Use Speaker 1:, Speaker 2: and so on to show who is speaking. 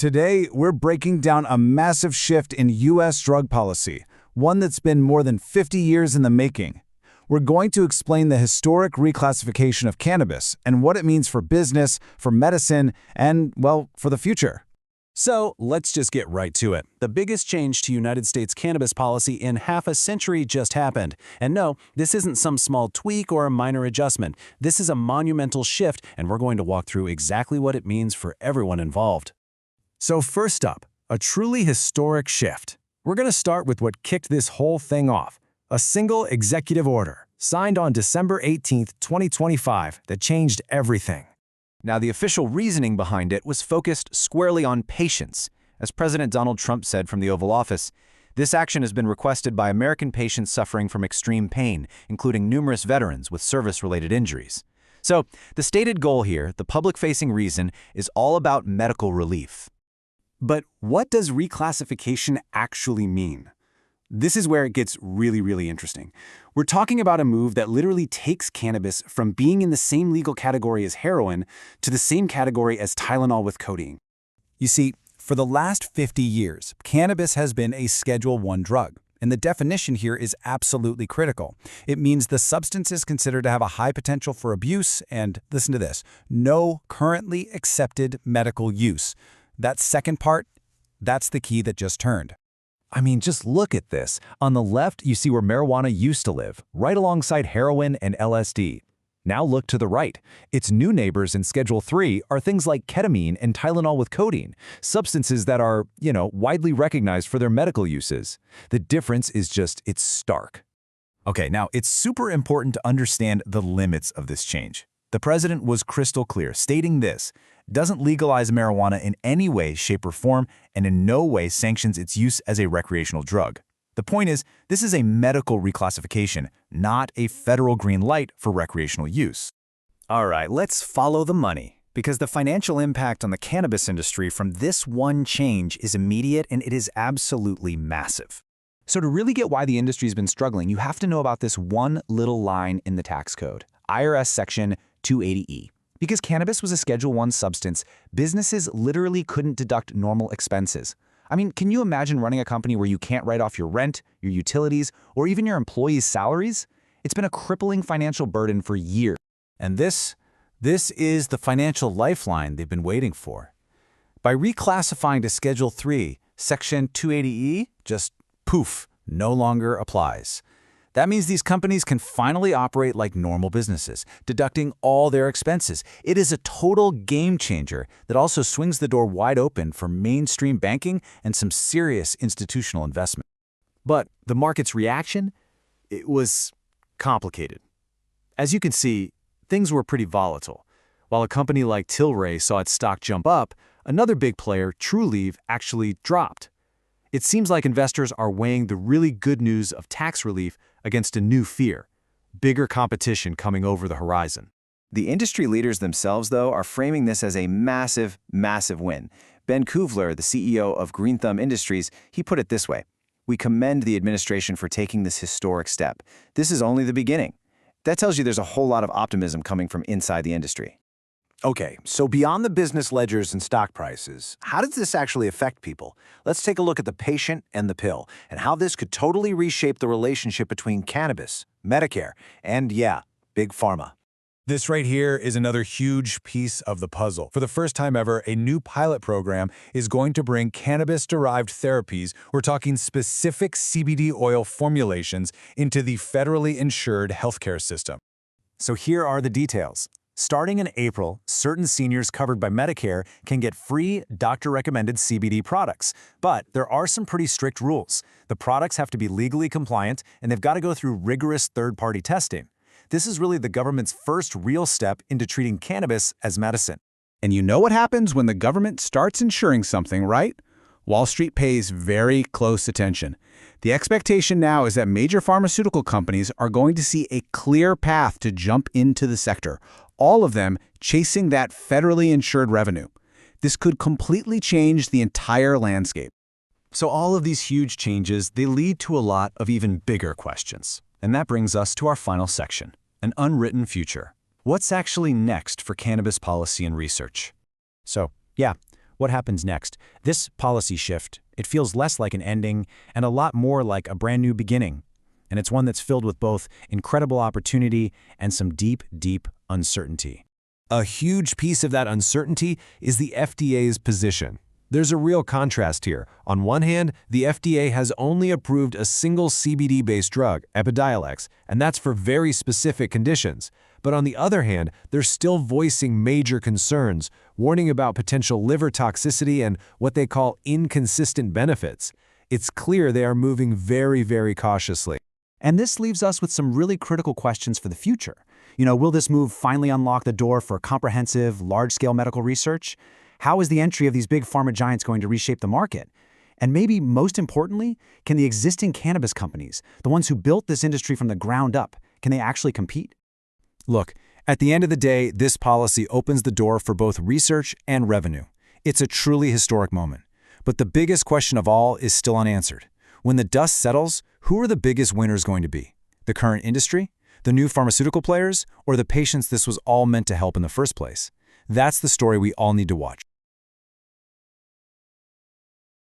Speaker 1: Today, we're breaking down a massive shift in U.S. drug policy, one that's been more than 50 years in the making. We're going to explain the historic reclassification of cannabis and what it means for business, for medicine, and, well, for the future.
Speaker 2: So let's just get right to it. The biggest change to United States cannabis policy in half a century just happened. And no, this isn't some small tweak or a minor adjustment. This is a monumental shift, and we're going to walk through exactly what it means for everyone involved. So first up, a truly historic shift. We're going to start with what kicked this whole thing off. A single executive order, signed on December 18, 2025, that changed everything.
Speaker 3: Now, the official reasoning behind it was focused squarely on patients. As President Donald Trump said from the Oval Office, this action has been requested by American patients suffering from extreme pain, including numerous veterans with service-related injuries. So, the stated goal here, the public-facing reason, is all about medical relief.
Speaker 2: But what does reclassification actually mean? This is where it gets really interesting. We're talking about a move that literally takes cannabis from being in the same legal category as heroin to the same category as Tylenol with codeine.
Speaker 1: You see, for the last 50 years, cannabis has been a Schedule I drug, and the definition here is absolutely critical. It means the substance is considered to have a high potential for abuse and, listen to this, no currently accepted medical use. That second part, that's the key that just turned.
Speaker 3: I mean, just look at this. On the left, you see where marijuana used to live, right alongside heroin and LSD. Now look to the right. Its new neighbors in Schedule III are things like ketamine and Tylenol with codeine, substances that are, widely recognized for their medical uses. The difference is just, it's stark.
Speaker 1: Okay, now it's super important to understand the limits of this change. The president was crystal clear, stating this: doesn't legalize marijuana in any way, shape, or form, and in no way sanctions its use as a recreational drug. The point is, this is a medical reclassification, not a federal green light for recreational use.
Speaker 3: All right, let's follow the money, because the financial impact on the cannabis industry from this one change is immediate and it is absolutely massive.
Speaker 4: So to really get why the industry's been struggling, you have to know about this one little line in the tax code, IRS Section 280E. Because cannabis was a Schedule I substance, businesses literally couldn't deduct normal expenses. I mean, can you imagine running a company where you can't write off your rent, your utilities, or even your employees' salaries? It's been a crippling financial burden for years.
Speaker 1: And this is the financial lifeline they've been waiting for. By reclassifying to Schedule III, Section 280E, just poof, no longer applies. That means these companies can finally operate like normal businesses, deducting all their expenses. It is a total game changer that also swings the door wide open for mainstream banking and some serious institutional investment.
Speaker 2: But the market's reaction? It was complicated. As you can see, things were pretty volatile. While a company like Tilray saw its stock jump up, another big player, Trulieve, actually dropped. It seems like investors are weighing the really good news of tax relief against a new fear, bigger competition coming over the horizon.
Speaker 3: The industry leaders themselves, though, are framing this as a massive win. Ben Kuvler, the CEO of Green Thumb Industries, he put it this way: "We commend the administration for taking this historic step. This is only the beginning." That tells you there's a whole lot of optimism coming from inside the industry.
Speaker 5: Okay, so beyond the business ledgers and stock prices, how does this actually affect people? Let's take a look at the patient and the pill, and how this could totally reshape the relationship between cannabis, Medicare, and Big Pharma.
Speaker 1: This right here is another huge piece of the puzzle. For the first time ever, a new pilot program is going to bring cannabis-derived therapies, we're talking specific CBD oil formulations, into the federally insured healthcare system.
Speaker 2: So here are the details. Starting in April, certain seniors covered by Medicare can get free doctor-recommended CBD products. But there are some pretty strict rules. The products have to be legally compliant, and they've got to go through rigorous third-party testing. This is really the government's first real step into treating cannabis as medicine.
Speaker 1: And you know what happens when the government starts insuring something, right? Wall Street pays very close attention. The expectation now is that major pharmaceutical companies are going to see a clear path to jump into the sector, all of them chasing that federally insured revenue. This could completely change the entire landscape.
Speaker 2: So all of these huge changes, they lead to a lot of even bigger questions. And that brings us to our final section, an unwritten future. What's actually next for cannabis policy and research? So, What happens next? This policy shift, it feels less like an ending and a lot more like a brand new beginning. And it's one that's filled with both incredible opportunity and some deep, deep uncertainty.
Speaker 6: A huge piece of that uncertainty is the FDA's position. There's a real contrast here. On one hand, the FDA has only approved a single CBD-based drug, Epidiolex, and that's for very specific conditions. But on the other hand, they're still voicing major concerns, warning about potential liver toxicity and what they call inconsistent benefits. It's clear they are moving very, very cautiously.
Speaker 2: And this leaves us with some really critical questions for the future. Will this move finally unlock the door for comprehensive, large-scale medical research? How is the entry of these big pharma giants going to reshape the market? And maybe most importantly, can the existing cannabis companies, the ones who built this industry from the ground up, can they actually compete?
Speaker 1: Look, at the end of the day, this policy opens the door for both research and revenue. It's a truly historic moment. But the biggest question of all is still unanswered. When the dust settles, who are the biggest winners going to be? The current industry? The new pharmaceutical players? Or the patients this was all meant to help in the first place? That's the story we all need to watch.